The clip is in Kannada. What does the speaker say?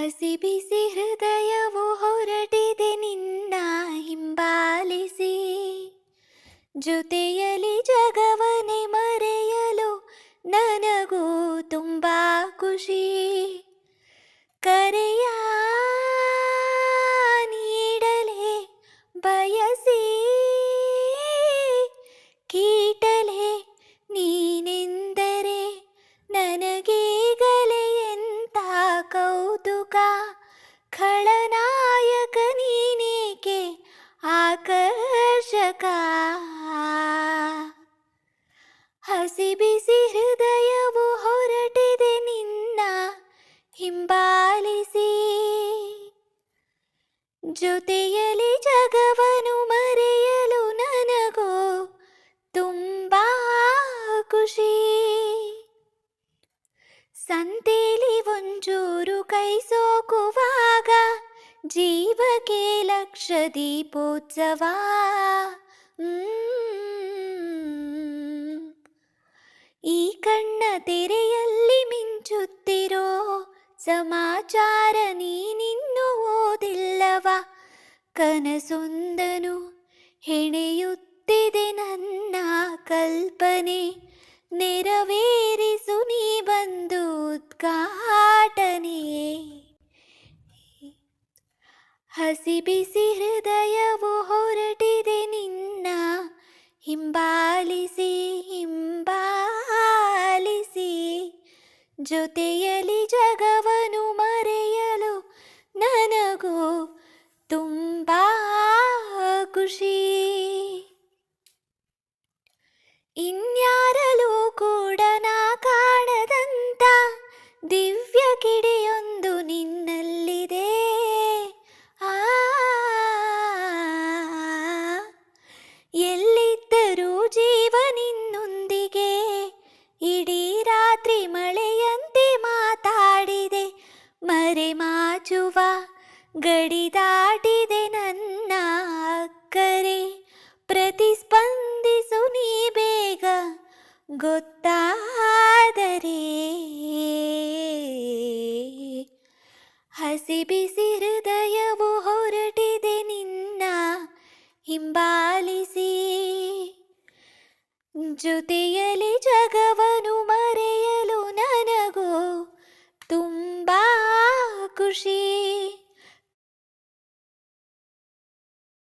ಹಸಿ ಬಿಸಿ ಹೃದಯವು ಹೊರಟಿದೆ ನಿನ್ನ ಹಿಂಬಾಲಿಸಿ, ಜೊತೆಯಲಿ ಜಗವನೆ ಮರೆಯಲು ನನಗೂ ತುಂಬಾ ಖುಷಿ. ಕರೆಯ ನೀಡಲೇ ಬಯಸಿ ಕೀಟಲೆ ನೀನೆಂದರೆ ನನಗೀಗಲೇ ಎಂತ ಕೌತುಕ. ಖಳನಾಯಕ ನೀನೇಕೆ ಆಕರ್ಷಕ. ಹಸಿ ಬಿಸಿ ಹೃದಯವು ಹೊರಟಿದೆ ನಿನ್ನ ಹಿಂಬಾಲಿಸಿ, ಜೊತೆಯಲಿ ಜಗವನು ಮರೆಯಲು ನನಗೂ ತುಂಬಾ ಖುಷಿ. ಸಂತೇಲಿ ಒಂಚೂರು ಕೈ ಸೋಕುವಾಗ ಜೀವಕ್ಕೆ ಲಕ್ಷ ದೀಪೋತ್ಸವ. ಈ ಕಣ್ಣ ತೆರೆಯಲ್ಲಿ ಮಿಂಚುತ್ತಿರೋ ಸಮಾಚಾರ ನೀನಿನ್ನೂ ಓದಿಲ್ಲವ. ಕನಸೊಂದನು ಹೆಣೆಯುತ್ತಿದೆ ನನ್ನ ಕಲ್ಪನೆ, ನೆರವೇರಿಸು ನೀ ಬಂದು ಉದ್ಘಾಟನೆ. ಹಸಿ ಬಿಸಿ ಹೃದಯವು ಹೊರಟಿದೆ ನಿನ್ನ ಹಿಂಬಾಲಿಸಿ ಹಿಂಬಾಲಿಸಿ, ಜೊತೆಯಲಿ ಜಗವನು ಮರೆಯಲು ನನಗೂ ತುಂಬಾ ಖುಷಿ. ಇನ್ಯಾರಲೂ ಕೂಡ ನಾ ಕಾಣದಂತ ದಿವ್ಯ ಕಿಡಿಯೊಂದು ನಿನ್ನಲ್ಲಿದೆ. ಎಲ್ಲಿದ್ದರೂ ಜೀವ ನಿನ್ನೊಂದಿಗೆ ಇಡೀ ರಾತ್ರಿ ಮಳೆಯಂತೆ ಮಾತಾಡಿದೆ. ಮರೆಮಾಚುವ ಗಡಿ ದಾಟಿದೆ ನನ್ನ ಅಕ್ಕರೆ, ಪ್ರತಿಸ್ಪಂದಿಸು ನೀ ಬೇಗ ಗೊತ್ತಾದರೆ. ಹಸಿ ಬಿಸಿ ಹೃದಯವು ಹೊರಟಿದೆ ನಿನ್ನ ಹಿಂಬಾಲಿಸಿ, ಜೊತೆಯಲಿ ಜಗವನು ಮರೆಯಲು ನನಗೂ ತುಂಬಾ ಖುಷಿ.